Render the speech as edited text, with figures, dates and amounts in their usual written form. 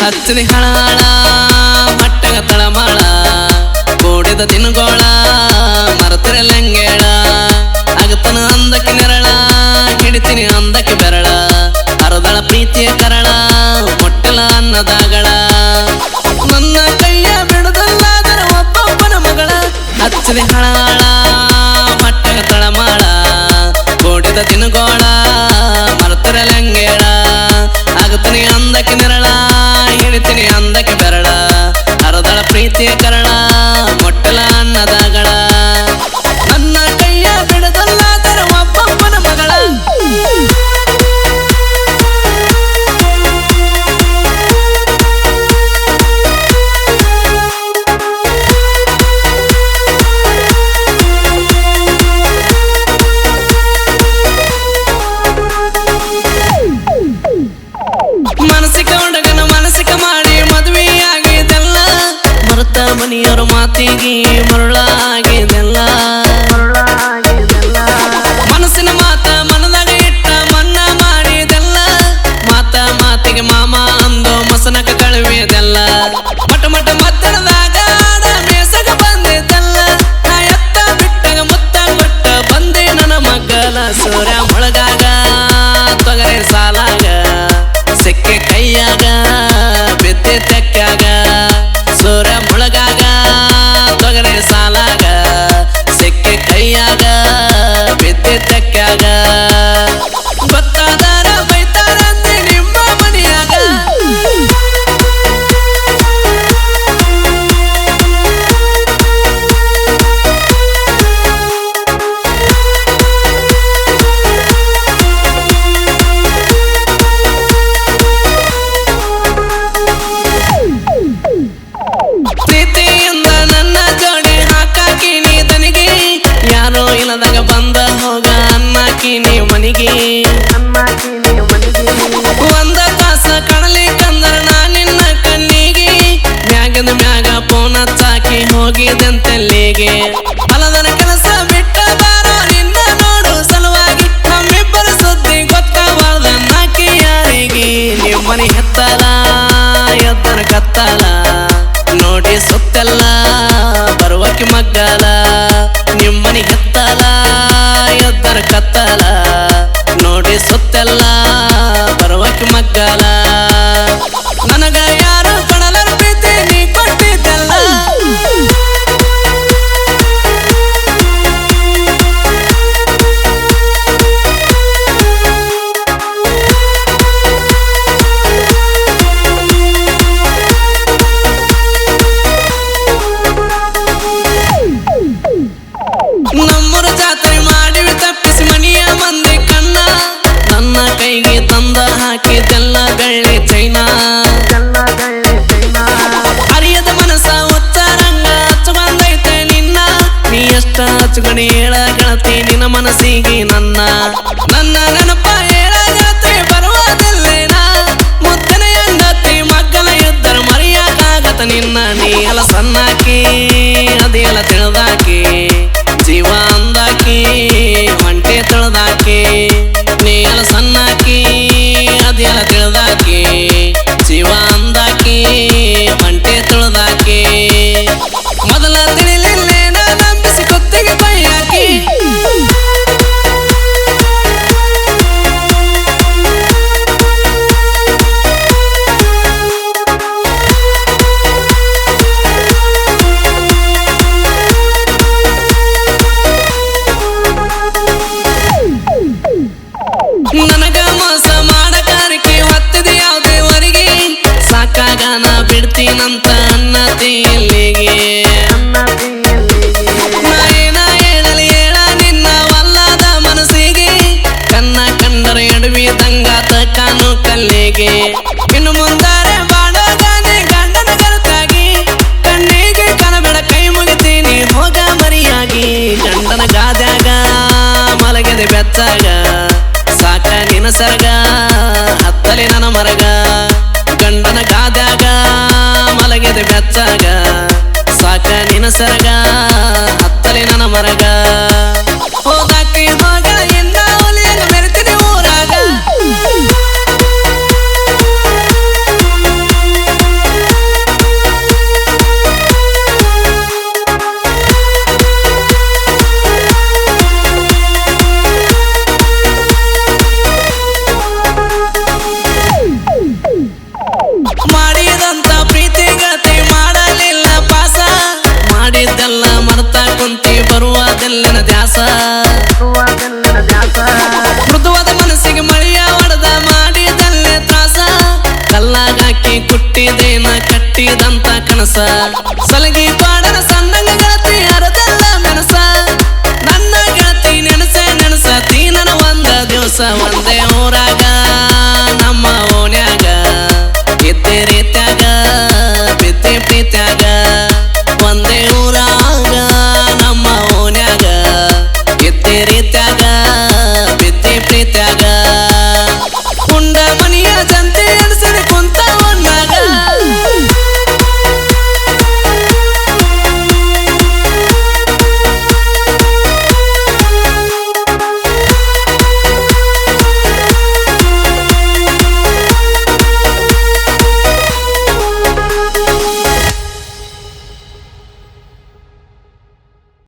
ಹಚ್ಚನಿ ಹಳಾಳ ಮಟ್ಟಗ ತಳಮಾಳ ಕೂಡಿದ ತಿನ್ಗೋಳ ಮರತಿರ ಲಂಗೇಳ ಆಗತನ ಅಂದಕ್ಕೆ ನೆರಳ ಹಿಡಿತೀನಿ ಅಂದಕ್ಕೆ ಬೆರಳ ಅರದಳ ಪ್ರೀತಿಯ ಕರಳ ಮೊಟ್ಟಲ ಅನ್ನದಾಗಳ ನನ್ನ ಕೈಯ ಬಿಡದಲ್ಲಾದರ ಒಬ್ಬೊಬ್ಬನ ಮಗಳ ಹಚ್ಚನಿ ಹಳಾಳ ಮಟ್ಟಗ ತಳಮಾಳ ಕೂಡಿದ ತಿನ್ಗೋಳ ಮರತಿರ ಲಂಗೇಳ ಆಗತನಿ ಅಂದಕ್ಕೆ ನೆರಳ ಹಿಡಿತೀನಿ ಅಂದಕ್ಕೆ ಬೆರಳ ಅರದಳ ಪ್ರೀತಿಯ ಕರಳ ಮೊಟ್ಟಲ ಅನ್ನದಾಗಳ ನನ್ನ ಕೈಯ ಬಿಡದಲ್ಲಾದರ ಒಬ್ಬೊಬ್ಬನ ಮಗಳ ಮನೆಯವರು ಮಾತಿಗೆ ಮರುಳಾಗಿದೆಲ್ಲ ಮನಸ್ಸಿನ ಮಾತ ಮನದಾಗ ಇಟ್ಟ ಮನ್ನ ಮಾಡಿದೆಲ್ಲ ಮಾತಿಗೆ ಮಾಮ ಅಂದು ಮಸನಕ ಕಳುವಿದೆಲ್ಲ ಮಟ ಮಟ ಮತ್ತಡದಾಗ ಮೇಸಗ ಬಂದಿದ್ದೆಲ್ಲ ನಾ ಎತ್ತ ಬಿಟ್ಟಾಗ ಮುತ್ತ ಕೊಟ್ಟ ಬಂದೆ ನನ್ನ ಮಗ್ಗಲ ಸೂರ್ಯ ಮೊಳಗಾಗ ತೊಗರೆ ಸಾಲಾಗ ಸೆಕ್ಕೆ ಕೈಯಾಗ ಬೆತ್ತೆ ತೆಕ್ಕಾಗ ಸೂರ್ಯ ಮೊಳಗಾಗ ತೊಗರೆ ಸಾಲಾಗ ಸೆಕ್ಕೆ ಕೈಯಾಗ ಬೆತ್ತೆ ತೆಕ್ಕಾಗ ಗೊತ್ತಾದಾರ ಬೈತಾರಂತೆ ನಿಮ್ಮ ಮನೆಯಾಗ ಪ್ರೀತಿಯಿಂದ ನನ್ನ ಜೋಡಿ ಹಾಕಾಕಿ ನೀ ತನಿಗೆ ಯಾರೋ ಇಲ್ಲದಾಗ ಬಂದ ಹೋಗ ಅನ್ನಕಿ ನೀ ಮನಿಗೆ ಒಂದ ತಾಸ ಕಣಲಿಕ್ಕಂದ್ರ ನಾ ನಿನ್ನ ಕಣ್ಣಿಗೆ ಮ್ಯಾಗದ ಮ್ಯಾಗ ಪೋನ ಚಾಕಿ ಹೋಗಿದಂತೆಲ್ಲಿಗೆ ಹೊಲದನ ಕೆಲಸ ಬಿಟ್ಟ ಬಾರೋ ನಿನ್ನ ನೋಡು ಸಲುವಾಗಿ ನಮ್ಮಿಬ್ಬರ ಸುದ್ದಿ ಗೊತ್ತಾಗಬಾರ್ದ ನಾಕಿ ಯಾರಿಗೆ ನಿಮ್ಮನೆ ಹೆತ್ತಲ ಎದ್ದನ ಕತ್ತಲ ನೋಡಿ ಸುತ್ತೆಲ್ಲ ಬರುವಕ್ಕೆ ಮಗ್ಗಲ ನಿಮ್ಮನಿ ಹೆತ್ತಲ ಎದ್ದರ ಕತ್ತಲ ನೋಡಿ ಸುತ್ತೆಲ್ಲ ಬರುವಕ್ಕೆ ಮಗ್ಗಲ ನನಗ ಯಾರು ಕೊಡಲರ ಪ್ರೀತಿ ನೀ ಕೊಟ್ಟಿದ್ದಲ್ಲ ನಮ್ಮೂರ ಜಾತ್ರೆ ಮಾಡಿವಿ ತಪ್ಪಿಸಿ ಮನೆಯ ಮಂದಿ ಕಣ್ಣ ನನ್ನ ಕೈಗೆ ತಂದ ಹಾಕಿದೆಲ್ಲ ಬೆಳ್ಳಿ ಚೈನಾ ಅರಿಯದ ಮನಸ್ಸ ಉಚ್ಚಾರಂಗ ಹಚ್ಚಬಂದೈತೆ ನಿನ್ನ ನೀ ಎಷ್ಟ ಹಚ್ಚಗಣಿ ಹೇಳ ಗೆಳತಿ ನಿನ್ನ ಮನಸ್ಸಿಗೆ ನನ್ನ ನೆನಪ ಹೇಳ ಜಾತ್ರೆ ಬರುವುದಿಲ್ಲೇನ ಮುದ್ದನ ಹೆಂಡತಿ ಮಗ್ಗಲ ಇದ್ದರ ಮರೆಯಾಕಾಗತ ನಿನ್ನ ನೀ ಎಲ್ಲ ಸಣ್ಣಾಕಿ ಅದೆಲ್ಲ ತಿಳಿದಾಕಿ ಜೀವ ಅಂದಾಕಿ ಒಂಟೆ ತಿಳಿದಾಕಿ ನೀ ಎಲ್ಲ ಸಣ್ಣಾಕಿ ಅದೆಲ್ಲ ತಿಳಿದಾಕಿ ಜೀವ ಅಂದಾಕಿ ಒಂಟೆ ತಿಳಿದಾಕಿ ಮೊದಲ ತಿಳಿಲಿಲ್ಲೇನ ನಂಬಿಸಿ ಕುತ್ತಿಗೆ ಬೈಯಾಕಿ ನನಗ ಮೋಸ ಮಾಡಕಾರಕ್ಕೆ ಹೊತ್ತಿದೆ ಯಾವುದೇವರಿಗೆ ಸಾಕಾಗ ನಾ ಬಿಡ್ತೀನಂತ ಅನ್ನತಿ ಇಲ್ಲಿಗೆ ನಾ ಏನ ಹೇಳಲಿ ಹೇಳ ನಿನ್ನ ವಲ್ಲದ ಮನಸ್ಸಿಗೆ ಕನ್ನ ಕಂಡರ ಎಡವಿದಂಗಾತ ಕಾನು ಕಲ್ಲಿಗೆ ಇನ್ನು ಮುಂದಾರೆ ಬಾಡೋಗಾನೆ ಗಂಡನ ಗರತಾಗಿ ಕಣ್ಣಿಗೆ ಕನಬೇಡ ಕೈ ಮುಗಿತೀನಿ ಹೋಗ ಮರಿಯಾಗಿ ಗಂಡನ ಗಾದ್ಯಾಗ ಮಲಗದೆ ಬೆಚ್ಚಾಗ ಸಾಕ ನಿನ ಸರಗ ಹತ್ತಲಿ ನನ್ನ ಮರಗ ಗಂಡನ ಗಾದ್ಯಾಗ ಮಲಗಿದೆ ಬೆಚ್ಚಾಗ ಸಾಕ ನಿನ ಸರಗ ಹತ್ತಲಿ ನನ್ನ ಮರಗ ಹೋದಾಕಿ ಹೋಗ ಇನ್ನ ಒಲಿಯಾಗ ಮೆರೆತೀನಿ ಊರಾಗ ಕಟ್ಟಿದಂತ ಕನಸ ಸಲಗಿ ಪಾಡನ ಸಣ್ಣಂಗ ಗೆಳತಿ ಅರದಲ್ಲ ಮೆಣಸ ನನ್ನ ಗೆಳತಿ ನೆನಸೆ ನೆನಸತಿ ನನ್ನ ಒಂದ ದಿವಸ ಒಂದೇ